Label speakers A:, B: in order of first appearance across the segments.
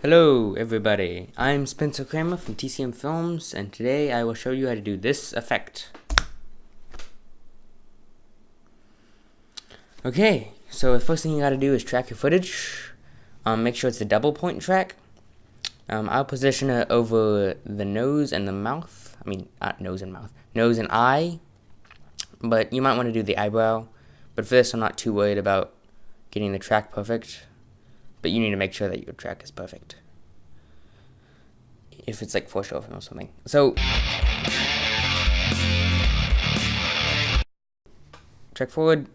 A: Hello everybody, I'm Spencer Kramer from TCM Films, and today I will show you how to do this effect. Okay, so the first thing you gotta do is track your footage. Make sure it's a double point track. I'll position it over the nose and the mouth. Not nose and mouth, nose and eye. But you might want to do the eyebrow. But for this, I'm not too worried about getting the track perfect. But you need to make sure that your track is perfect. If it's like foreshadowing film or something. So, track forward,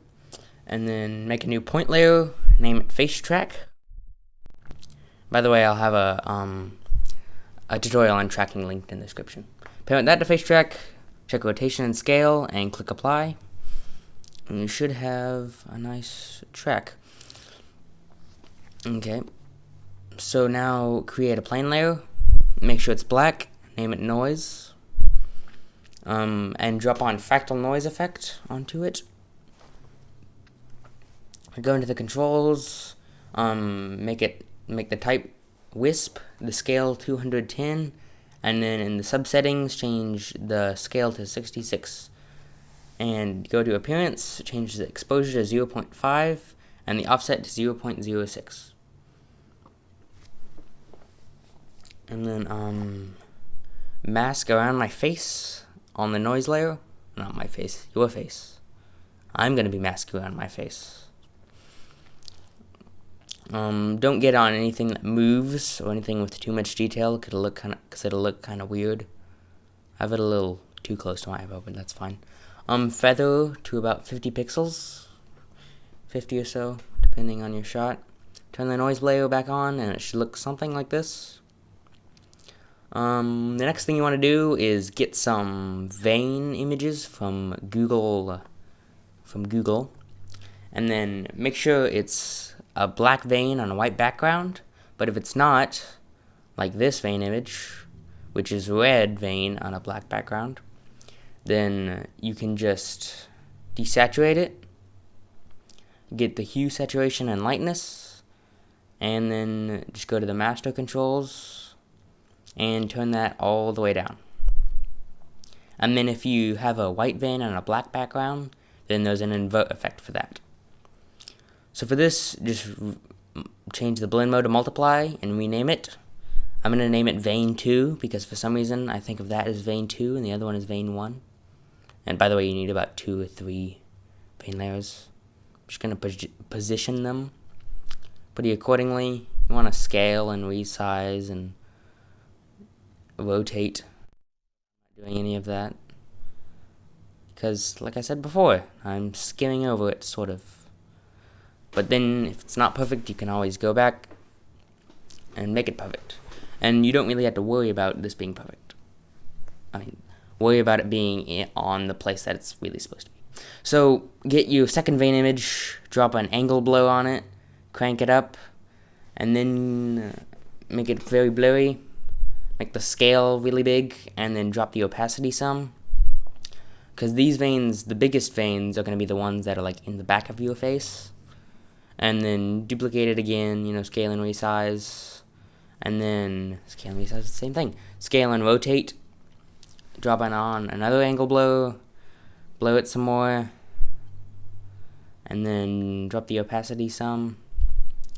A: and then make a new point layer. Name it face track. By the way, I'll have a tutorial on tracking linked in the description. Parent that to face track. Check rotation and scale, and click apply. And you should have a nice track. Okay, so now create a plane layer, make sure it's black, name it noise, and drop on fractal noise effect onto it. Go into the controls, make the type wisp, the scale 210, and then in the subsettings change the scale to 66. And go to appearance, change the exposure to 0.5 and the offset to 0.06. And then mask around my face on the noise layer. Not my face, your face. I'm gonna be masking around my face. Don't get on anything that moves or anything with too much detail, cause it'll look kind of weird. I have it a little too close to my eyebrow, but that's fine. Feather to about 50 pixels, 50 or so, depending on your shot. Turn the noise layer back on, and it should look something like this. The next thing you want to do is get some vein images from Google, and then make sure it's a black vein on a white background. But if it's not, like this vein image, which is red vein on a black background, then you can just desaturate it, get the hue, saturation, and lightness, and then just go to the master controls and turn that all the way down. And then if you have a white vein on a black background, then there's an invert effect for that. So for this, just change the blend mode to multiply and rename it. I'm going to name it vein 2 because for some reason I think of that as vein 2 and the other one is vein 1. And by the way, you need about 2 or 3 vein layers. I'm just going to position them pretty accordingly. You want to scale and resize and rotate. I'm not doing any of that because, like I said before, I'm skimming over it, sort of. But then, if it's not perfect, you can always go back and make it perfect. And you don't really have to worry about this being perfect. Worry about it being on the place that it's really supposed to be. So, get your second vein image, drop an angle blur on it, crank it up, and then make it very blurry. Make the scale really big, and then drop the opacity some. Because these veins, the biggest veins, are going to be the ones that are like in the back of your face. And then duplicate it again, scale and resize. And then scale and resize, the same thing. Scale and rotate. Drop it on another angle blur. Blow it some more. And then drop the opacity some.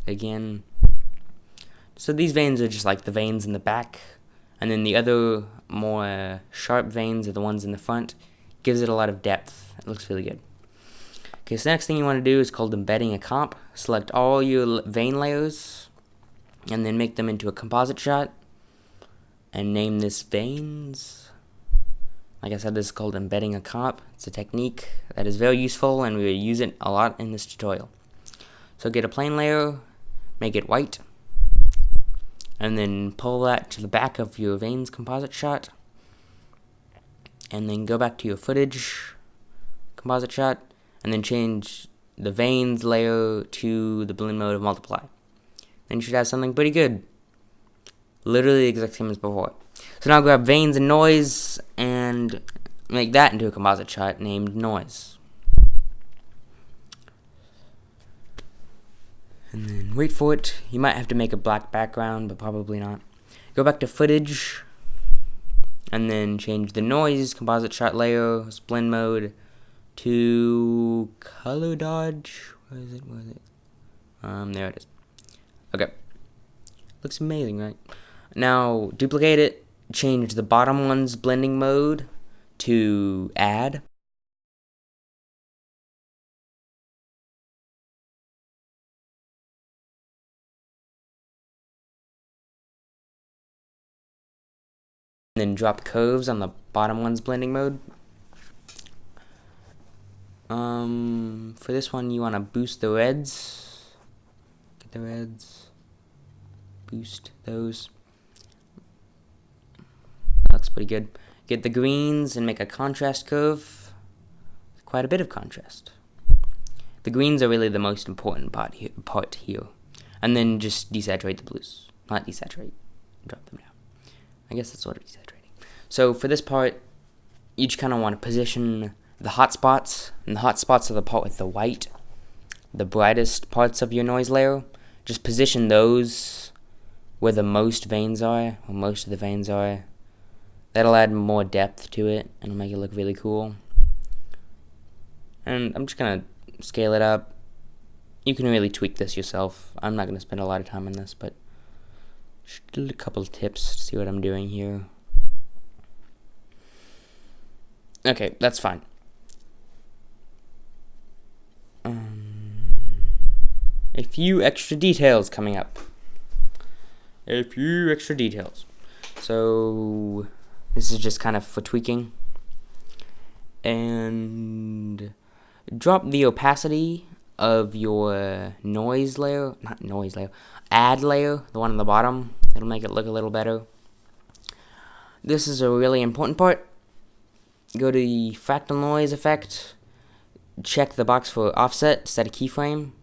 A: Again. So these veins are just like the veins in the back. And then the other more sharp veins are the ones in the front. Gives it a lot of depth. It looks really good. Okay, so the next thing you want to do is called embedding a comp. Select all your vein layers and then make them into a composite shot and name this veins. Like I said, this is called embedding a comp. It's a technique that is very useful and we will use it a lot in this tutorial. So get a plane layer, make it white, and then pull that to the back of your veins composite shot, and then go back to your footage composite shot, and then change the veins layer to the blend mode of multiply. Then you should have something pretty good. Literally the exact same as before. So now grab veins and noise and make that into a composite shot named noise. And then wait for it. You might have to make a black background, but probably not. Go back to footage, and then change the noise, composite shot layer, blend mode, to color dodge. Where is it? There it is. Okay. Looks amazing, right? Now, duplicate it, change the bottom one's blending mode to add. And then drop curves on the bottom one's blending mode. For this one, you want to boost the reds. Get the reds. Boost those. That looks pretty good. Get the greens and make a contrast curve. Quite a bit of contrast. The greens are really the most important part here. And then just desaturate the blues. Not desaturate. Drop them down. I guess that's sort of desaturating. So for this part, you just kind of want to position the hot spots. And the hot spots are the part with the white. The brightest parts of your noise layer. Just position those where the most veins are. Where most of the veins are. That'll add more depth to it. And it'll make it look really cool. And I'm just going to scale it up. You can really tweak this yourself. I'm not going to spend a lot of time on this, but just a couple of tips to see what I'm doing here. Okay, that's fine. A few extra details coming up. So this is just kind of for tweaking. And drop the opacity of your add layer, the one on the bottom. It'll make it look a little better. This is a really important part. Go to the fractal noise effect. Check the box for offset, set a keyframe.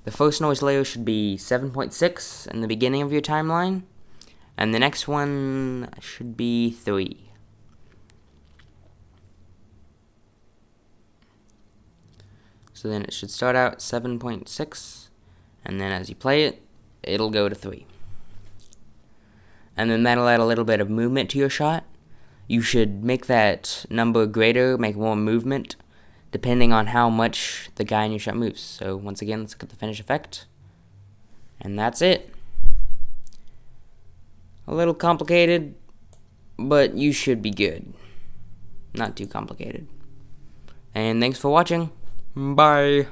A: The first noise layer should be 7.6 in the beginning of your timeline. And the next one should be 3. So then it should start out 7.6, and then as you play it, it'll go to 3. And then that'll add a little bit of movement to your shot. You should make that number greater, make more movement, depending on how much the guy in your shot moves. So once again, let's look at the finish effect. And that's it. A little complicated, but you should be good. Not too complicated. And thanks for watching. Bye.